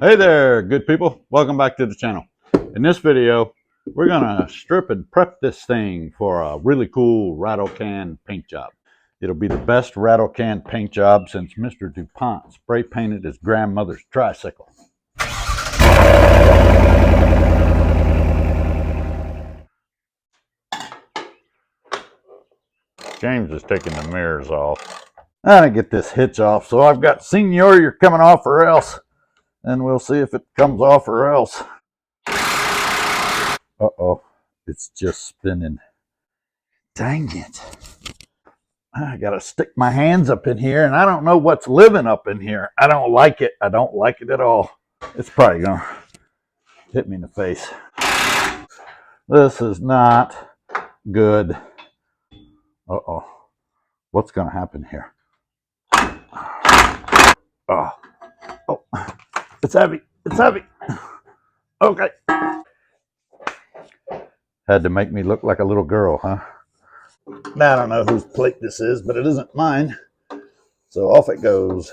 Hey there, good people. Welcome back to the channel. In this video, we're going to strip and prep this thing for a really cool rattle can paint job. It'll be the best rattle can paint job since Mr. DuPont spray painted his grandmother's tricycle. James is taking the mirrors off. I gotta get this hitch off, so I've got Senior, you're coming off or else. And we'll see if it comes off or else. Uh-oh, it's just spinning. Dang it. I gotta stick my hands up in here, and I don't know what's living up in here. I don't like it. I don't like it at all. It's probably gonna hit me in the face. This is not good. Uh-oh. What's gonna happen here? Oh. Oh. It's heavy. It's heavy. Okay. Had to make me look like a little girl, huh? Now, I don't know whose plate this is, but it isn't mine. So off it goes.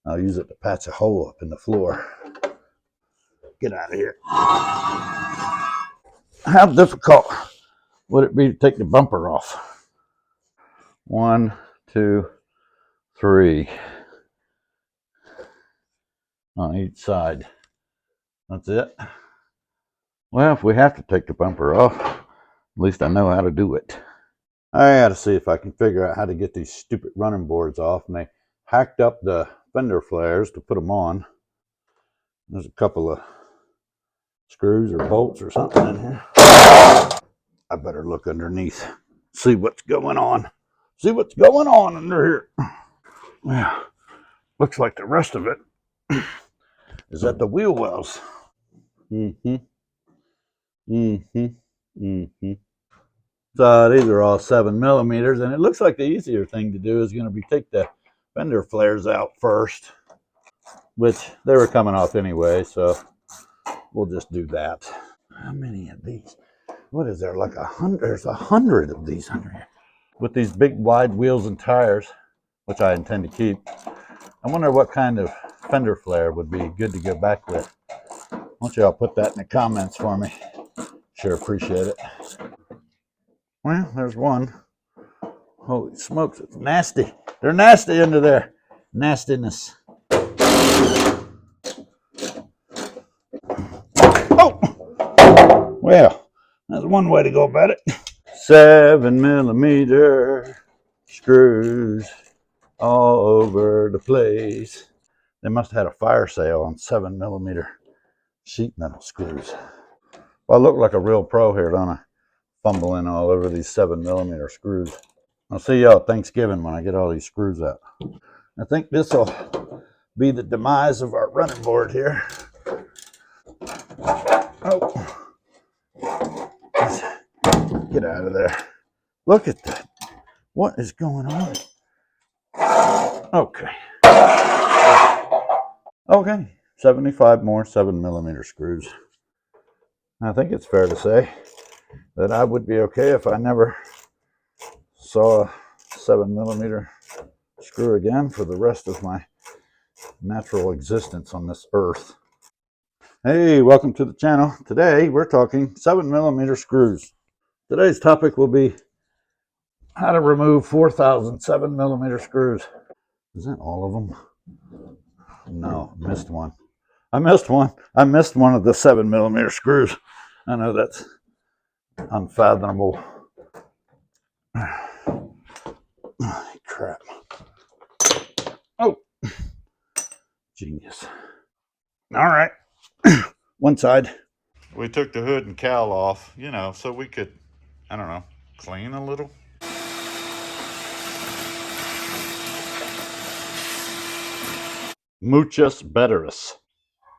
I'll use it to patch a hole up in the floor. Get out of here. How difficult would it be to take the bumper off? 1, 2, 3. On each side. That's it. Well, if we have to take the bumper off, at least I know how to do it. I gotta see if I can figure out how to get these stupid running boards off. And they hacked up the fender flares to put them on. There's a couple of screws or bolts or something in here. I better look underneath, see what's going on. See what's going on under here. Well, looks like the rest of it is at the wheel wells. So these are all 7mm, and it looks like the easier thing to do is going to be take the fender flares out first, which they were coming off anyway, so we'll just do that. How many of these? What is there, like 100? There's 100 of these under here. With these big wide wheels and tires, which I intend to keep. I wonder what kind of fender flare would be good to go back with. Why don't y'all put that in the comments for me? Sure appreciate it. Well, there's one. Holy smokes, it's nasty. They're nasty under there. Nastiness. Oh! Well, that's one way to go about it. 7mm screws all over the place. They must have had a fire sale on 7mm sheet metal screws. Well, I look like a real pro here, don't I? Fumbling all over these 7mm screws. I'll see y'all at Thanksgiving when I get all these screws out. I think this will be the demise of our running board here. Oh. Get out of there. Look at that. What is going on? Okay. Okay. 75 more 7mm screws. I think it's fair to say that I would be okay if I never saw a 7mm screw again for the rest of my natural existence on this earth. Hey, welcome to the channel. Today we're talking 7mm screws. Today's topic will be how to remove 4,000 7mm screws. Is that all of them? No, I missed one. I missed one. I missed one of the 7mm screws. I know that's unfathomable. Crap. Oh, genius. All right. One side. We took the hood and cowl off, you know, so we could, I don't know, clean a little. Muchas betteras.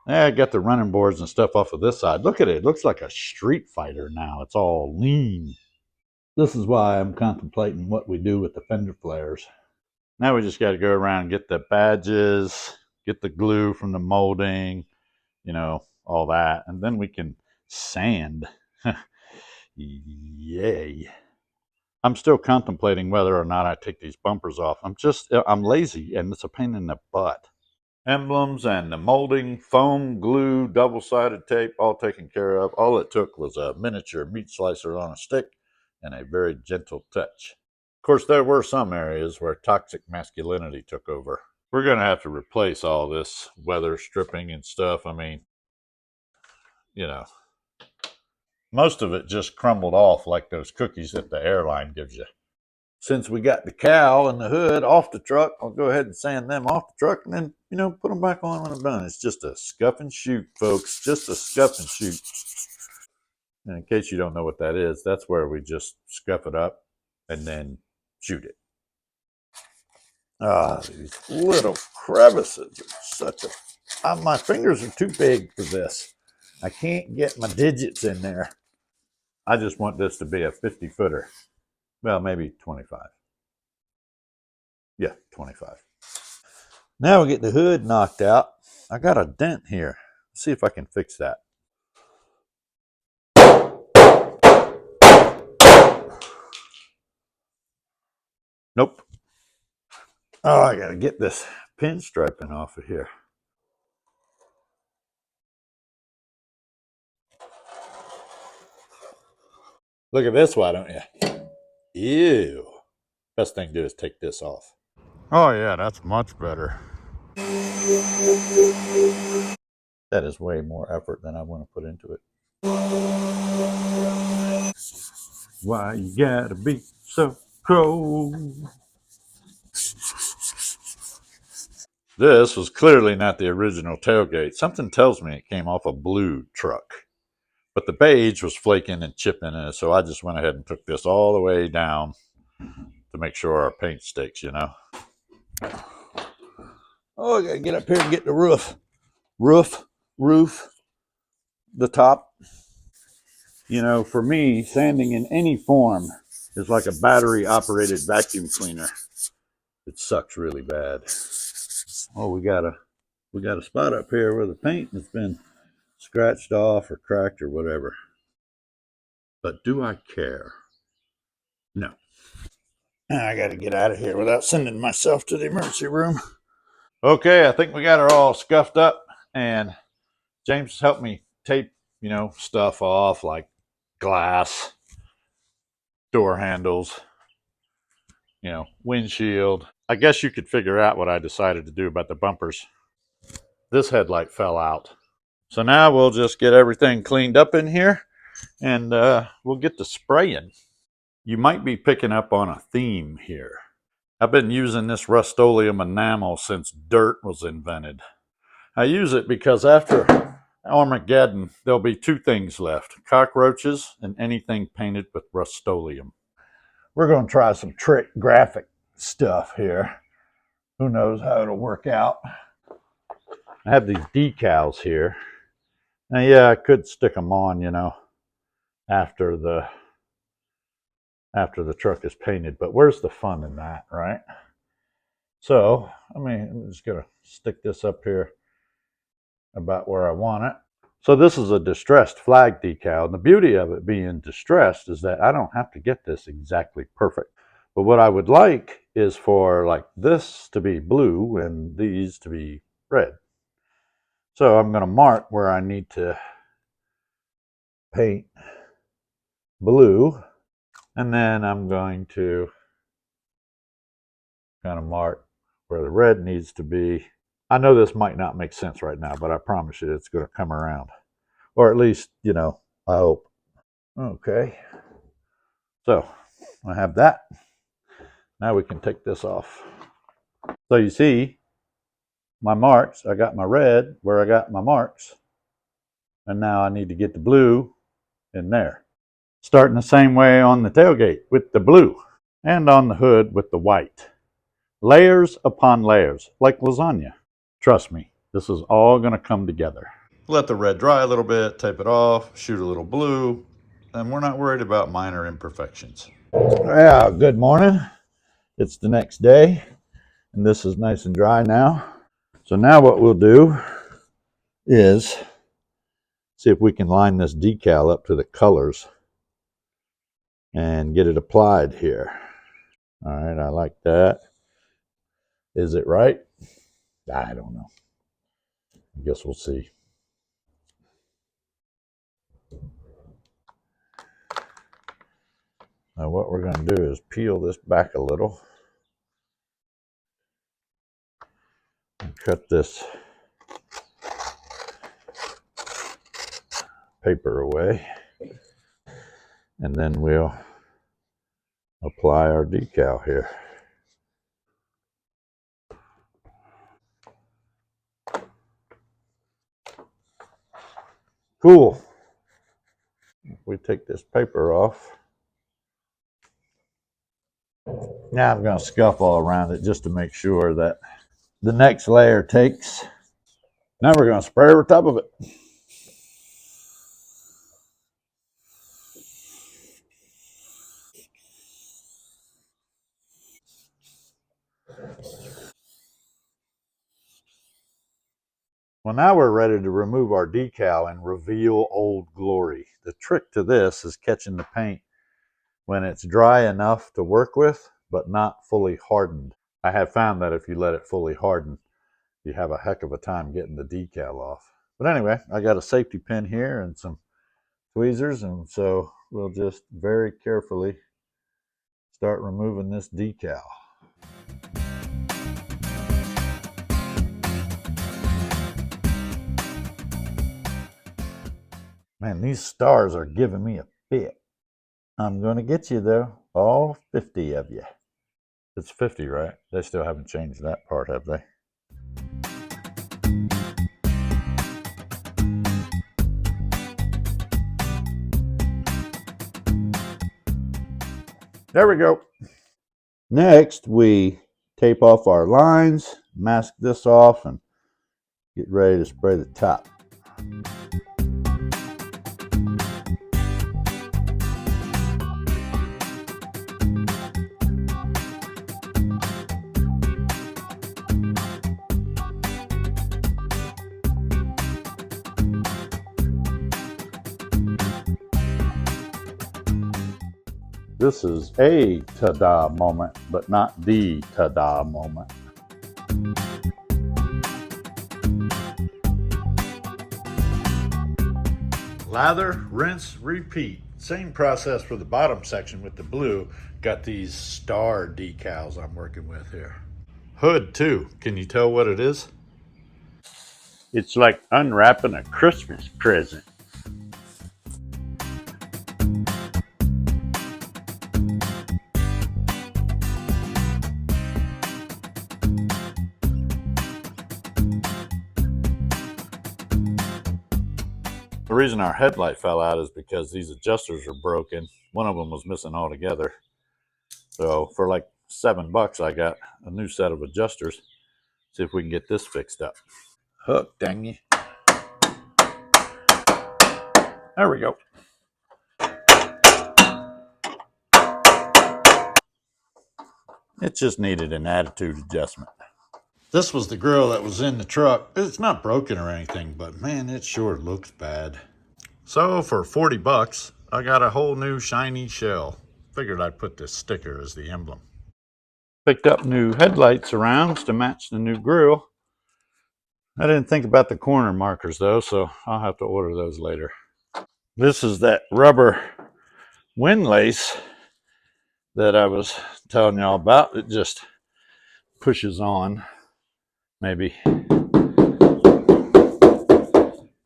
I got the running boards and stuff off of this side. Look at it. It looks like a street fighter now. It's all lean. This is why I'm contemplating what we do with the fender flares. Now we just got to go around and get the badges, get the glue from the molding, you know, all that. And then we can sand. Yay. I'm still contemplating whether or not I take these bumpers off. I'm lazy and it's a pain in the butt. emblems and the molding, foam, glue, double-sided tape, all taken care of. All it took was a miniature meat slicer on a stick and a very gentle touch. Of course, there were some areas where toxic masculinity took over. We're going to have to replace all this weather stripping and stuff. I mean, you know, most of it just crumbled off like those cookies that the airline gives you. Since we got the cowl and the hood off the truck, I'll go ahead and sand them off the truck and then, put them back on when I'm done. It's just a scuff and shoot, folks. Just a scuff and shoot. And in case you don't know what that is, that's where we just scuff it up and then shoot it. Ah, these little crevices are such a... my fingers are too big for this. I can't get my digits in there. I just want this to be a 50-footer. Well, maybe 25. Yeah, 25. Now we get the hood knocked out. I got a dent here. Let's see if I can fix that. Nope. Oh, I gotta get this pinstriping off of here. Look at this, why don't you? Ew. Best thing to do is take this off. Oh yeah, that's much better. That is way more effort than I want to put into it. Why you gotta be so cold? This was clearly not the original tailgate. Something tells me it came off a blue truck. But the beige was flaking and chipping in it, so I just went ahead and took this all the way down to make sure our paint sticks, Oh, I gotta get up here and get the roof. Roof, the top. For me, sanding in any form is like a battery-operated vacuum cleaner. It sucks really bad. Oh, we got a spot up here where the paint has been scratched off or cracked or whatever. But do I care? No. I got to get out of here without sending myself to the emergency room. Okay, I think we got her all scuffed up, and James helped me tape, stuff off like glass, door handles, windshield. I guess you could figure out what I decided to do about the bumpers. This headlight fell out. So now we'll just get everything cleaned up in here, and we'll get to spraying. You might be picking up on a theme here. I've been using this Rustoleum enamel since dirt was invented. I use it because after Armageddon, there'll be two things left: cockroaches and anything painted with Rustoleum. We're going to try some trick graphic stuff here. Who knows how it'll work out. I have these decals here. Now, yeah, I could stick them on, after the truck is painted, but where's the fun in that, right? So, I'm just going to stick this up here about where I want it. So this is a distressed flag decal. And the beauty of it being distressed is that I don't have to get this exactly perfect. But what I would like is for like this to be blue and these to be red. So I'm going to mark where I need to paint blue. And then I'm going to kind of mark where the red needs to be. I know this might not make sense right now, but I promise you it's going to come around. Or at least, I hope. Okay. So I have that. Now we can take this off. So you see my marks. I got my red where I got my marks. And now I need to get the blue in there. Starting the same way on the tailgate with the blue. And on the hood with the white. Layers upon layers, like lasagna. Trust me, this is all going to come together. Let the red dry a little bit, tape it off, shoot a little blue, and we're not worried about minor imperfections. Yeah, good morning. It's the next day, and this is nice and dry now. So now what we'll do is see if we can line this decal up to the colors and get it applied here. All right, I like that. Is it right? I don't know. I guess we'll see. Now what we're going to do is peel this back a little and cut this paper away, and then we'll apply our decal here. Cool. We take this paper off. Now I'm going to scuff all around it just to make sure that the next layer takes. Now we're going to spray over top of it. Well, now we're ready to remove our decal and reveal Old Glory. The trick to this is catching the paint when it's dry enough to work with, but not fully hardened. I have found that if you let it fully harden, you have a heck of a time getting the decal off. But anyway, I got a safety pin here and some tweezers, and so we'll just very carefully start removing this decal. Man, these stars are giving me a fit. I'm going to get you though, all 50 of you. It's 50, right? They still haven't changed that part, have they? There we go. Next, we tape off our lines, mask this off, and get ready to spray the top. This is a ta-da moment, but not the ta-da moment. Lather, rinse, repeat. Same process for the bottom section with the blue. Got these star decals I'm working with here. Hood too. Can you tell what it is? It's like unwrapping a Christmas present. The reason our headlight fell out is because these adjusters are broken. One of them was missing altogether. So for like $7, I got a new set of adjusters. See if we can get this fixed up. Hook, dang you. There we go. It just needed an attitude adjustment. This was the grill that was in the truck. It's not broken or anything, but man, it sure looks bad. So for $40, I got a whole new shiny shell. Figured I'd put this sticker as the emblem. Picked up new headlight surrounds to match the new grill. I didn't think about the corner markers though, so I'll have to order those later. This is that rubber windlace that I was telling y'all about. It just pushes on. Maybe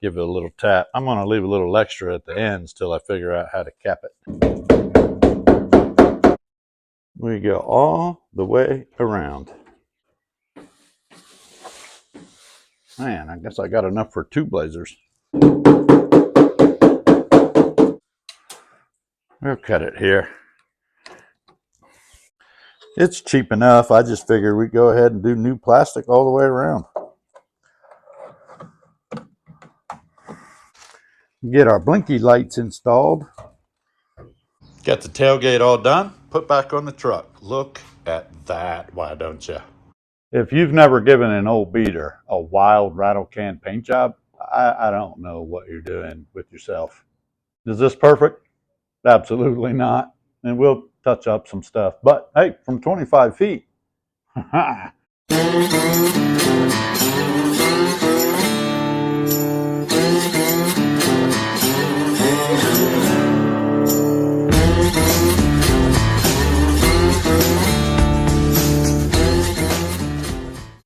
give it a little tap. I'm going to leave a little extra at the ends till I figure out how to cap it. We go all the way around. Man, I guess I got enough for 2 Blazers. We'll cut it here. It's cheap enough. I just figured we'd go ahead and do new plastic all the way around. Get our blinky lights installed. Got the tailgate all done. Put back on the truck. Look at that, why don't you? If you've never given an old beater a wild rattle can paint job, I don't know what you're doing with yourself. Is this perfect? Absolutely not. And we'll touch up some stuff. But hey, from 25 feet.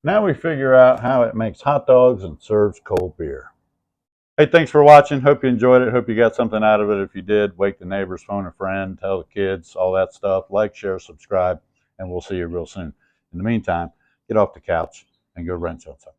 Now we figure out how it makes hot dogs and serves cold beer. Hey, thanks for watching. Hope you enjoyed it. Hope you got something out of it. If you did, wake the neighbors, phone a friend, tell the kids, all that stuff. Like, share, subscribe, and we'll see you real soon. In the meantime, get off the couch and go wrench on something.